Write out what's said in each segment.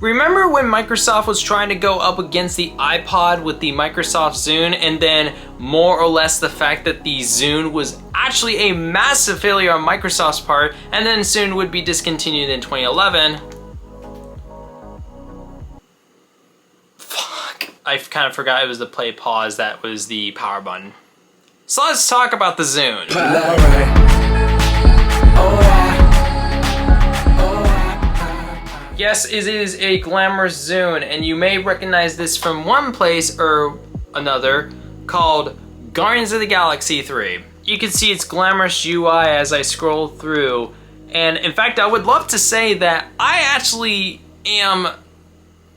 Remember when Microsoft was trying to go up against the iPod with the Microsoft Zune, and then more or less the fact that the Zune was actually a massive failure on Microsoft's part, and then soon would be discontinued in 2011? Fuck. I kind of forgot it was the play pause that was the power button. So let's talk about the Zune. Yes, it is a glamorous Zune, and you may recognize this from one place or another called Guardians of the Galaxy 3. You can see its glamorous UI as I scroll through, and in fact I would love to say that I actually am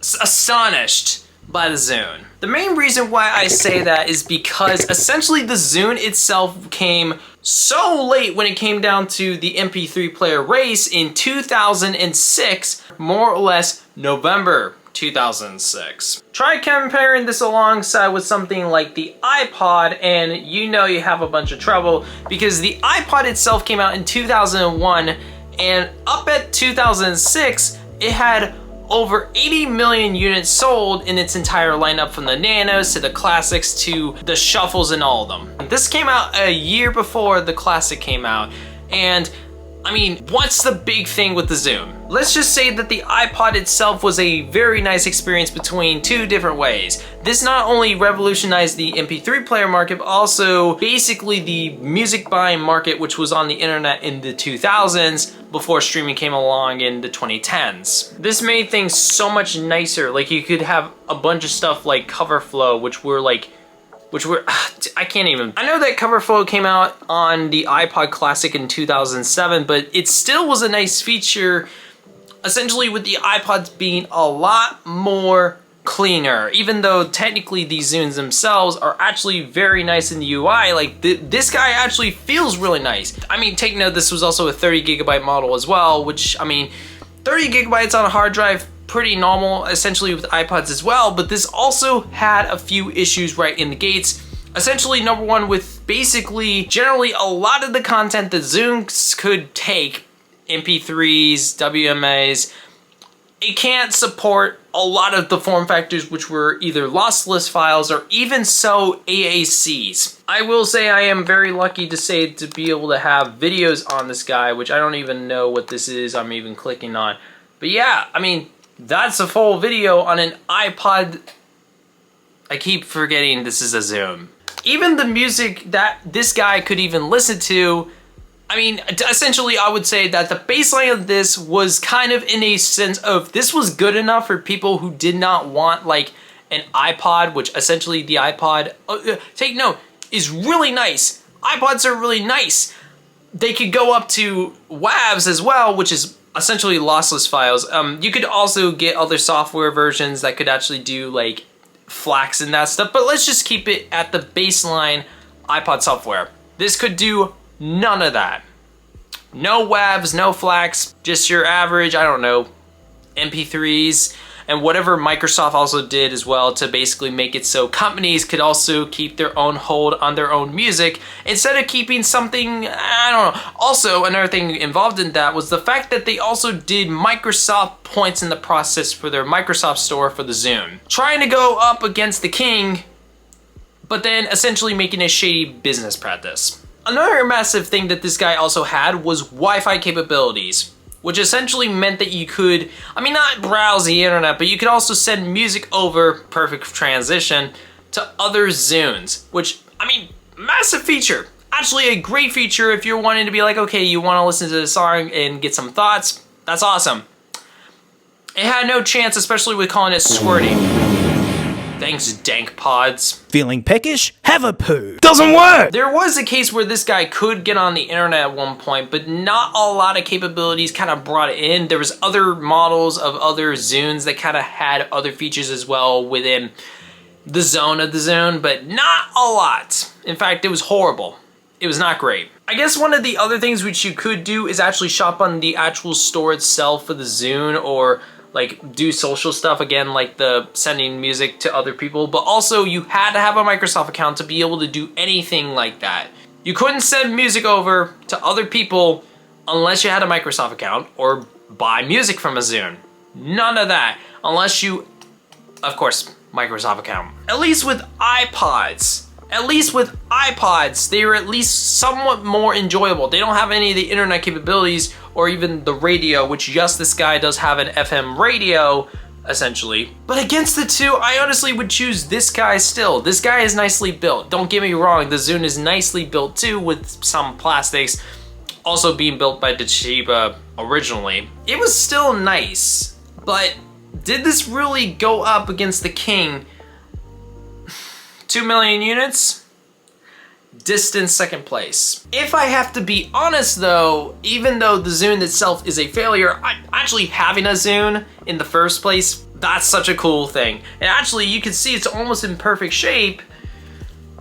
astonished by the Zune. The main reason why I say that is because essentially the Zune itself came so late when it came down to the MP3 player race in 2006, more or less November 2006. Try comparing this alongside with something like the iPod and you know you have a bunch of trouble, because the iPod itself came out in 2001 and up at 2006 it had over 80 million units sold in its entire lineup, from the Nanos to the Classics to the Shuffles and all of them. This came out a year before the Classic came out, and I mean, what's the big thing with the Zune? Let's just say that the iPod itself was a very nice experience between two different ways. This not only revolutionized the MP3 player market, but also basically the music buying market, which was on the internet in the 2000s before streaming came along in the 2010s. This made things so much nicer. Like, you could have a bunch of stuff like CoverFlow, which were I can't even. I know that CoverFlow came out on the iPod Classic in 2007, but it still was a nice feature, essentially with the iPods being a lot more cleaner, even though technically these Zunes themselves are actually very nice in the UI. Like, this guy actually feels really nice. I mean, take note, this was also a 30GB model as well, which, I mean, 30GB on a hard drive, pretty normal essentially with iPods as well, but this also had a few issues right in the gates. Essentially, number one, with basically generally a lot of the content that Zunes could take, MP3s, WMAs, it can't support a lot of the form factors, which were either lossless files or even so AACs. I will say I am very lucky to be able to have videos on this guy, which I don't even know what this is I'm even clicking on. But yeah, I mean, that's a full video on an iPod. I keep forgetting this is a Zune. Even the music that this guy could even listen to, I mean, essentially I would say that the baseline of this was kind of in a sense of this was good enough for people who did not want like an iPod, which essentially the iPod, take note, is really nice. iPods are really nice. They could go up to WAVs as well, which is essentially lossless files. You could also get other software versions that could actually do like FLACs and that stuff, but let's just keep it at the baseline iPod software. This could do none of that. No WAVs, no FLACs, just your average, I don't know, MP3s, and whatever Microsoft also did as well to basically make it so companies could also keep their own hold on their own music instead of keeping something, I don't know. Also, another thing involved in that was the fact that they also did Microsoft points in the process for their Microsoft store for the Zune. Trying to go up against the king, but then essentially making a shady business practice. Another massive thing that this guy also had was Wi-Fi capabilities, which essentially meant that you could, I mean, not browse the internet, but you could also send music over, perfect transition, to other Zunes, which, I mean, massive feature. Actually a great feature if you're wanting to be like, okay, you want to listen to the song and get some thoughts, that's awesome. It had no chance, especially with calling it squirting. Thanks, dank pods. Feeling peckish? Have a poo. Doesn't work! There was a case where this guy could get on the internet at one point, but not a lot of capabilities kind of brought it in. There was other models of other Zunes that kind of had other features as well within the zone of the Zune, but not a lot. In fact, it was horrible. It was not great. I guess one of the other things which you could do is actually shop on the actual store itself for the Zune, or like do social stuff again, like the sending music to other people, but also you had to have a Microsoft account to be able to do anything like that. You couldn't send music over to other people unless you had a Microsoft account or buy music from a Zune. None of that. Unless you, of course, Microsoft account. At least with iPods, they are at least somewhat more enjoyable. They don't have any of the internet capabilities or even the radio, which yes, this guy does have an FM radio, essentially. But against the two, I honestly would choose this guy still. This guy is nicely built. Don't get me wrong, the Zune is nicely built too with some plastics, also being built by Toshiba originally. It was still nice, but did this really go up against the King? 2 million units? Distant second place. If I have to be honest though, even though the Zune itself is a failure, actually having a Zune in the first place, that's such a cool thing. And actually you can see it's almost in perfect shape,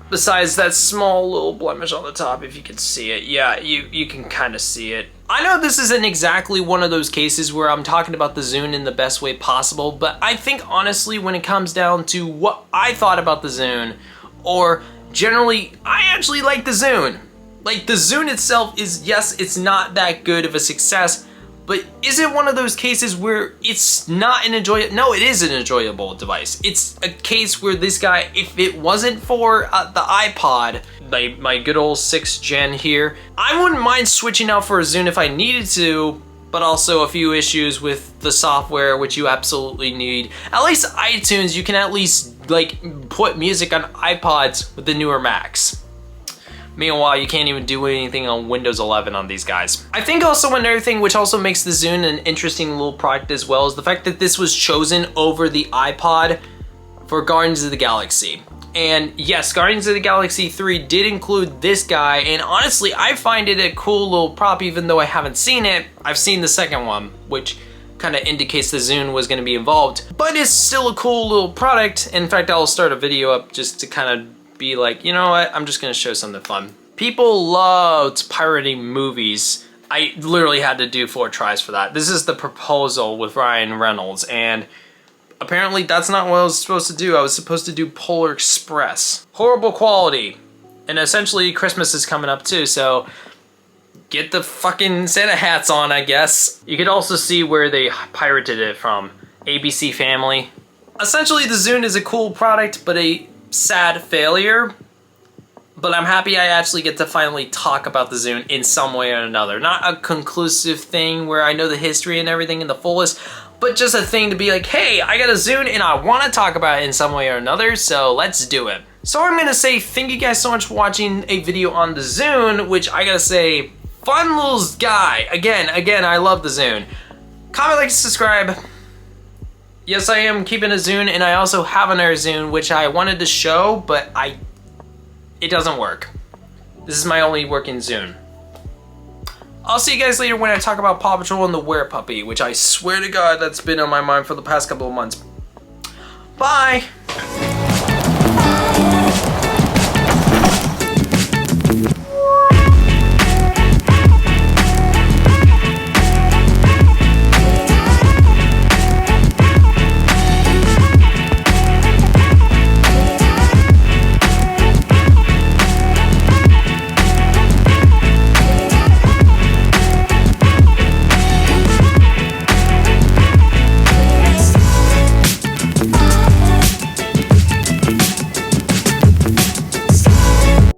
besides that small little blemish on the top, if you can see it. Yeah, you can kind of see it. I know this isn't exactly one of those cases where I'm talking about the Zune in the best way possible, but I think honestly when it comes down to what I thought about the Zune, or generally, I actually like the Zune. Like, the Zune itself is, yes, it's not that good of a success, but is it one of those cases where it's not an enjoyable? No, it is an enjoyable device. It's a case where this guy, if it wasn't for the iPod, my good old 6th gen here, I wouldn't mind switching out for a Zune if I needed to, but also a few issues with the software, which you absolutely need. At least iTunes, you can at least like put music on iPods with the newer Macs. Meanwhile, you can't even do anything on Windows 11 on these guys. I think also another thing which also makes the Zune an interesting little product as well is the fact that this was chosen over the iPod for Guardians of the Galaxy. And yes, Guardians of the Galaxy 3 did include this guy, and honestly, I find it a cool little prop even though I haven't seen it. I've seen the second one, which kind of indicates the Zune was going to be involved. But it's still a cool little product. In fact, I'll start a video up just to kind of be like, you know what, I'm just going to show something fun. People loved pirating movies. I literally had to do 4 tries for that. This is The Proposal with Ryan Reynolds, and apparently that's not what I was supposed to do. I was supposed to do Polar Express. Horrible quality. And essentially Christmas is coming up too, so get the fucking Santa hats on, I guess. You could also see where they pirated it from. ABC Family. Essentially the Zune is a cool product, but a sad failure. But I'm happy I actually get to finally talk about the Zune in some way or another. Not a conclusive thing where I know the history and everything in the fullest, but just a thing to be like, hey, I got a Zune and I want to talk about it in some way or another, so let's do it. So I'm going to say thank you guys so much for watching a video on the Zune, which I got to say, fun little guy. Again, I love the Zune. Comment, like, subscribe. Yes, I am keeping a Zune, and I also have another Zune, which I wanted to show, but it doesn't work. This is my only working Zune. I'll see you guys later when I talk about Paw Patrol and the Werepuppy, which I swear to God that's been on my mind for the past couple of months. Bye!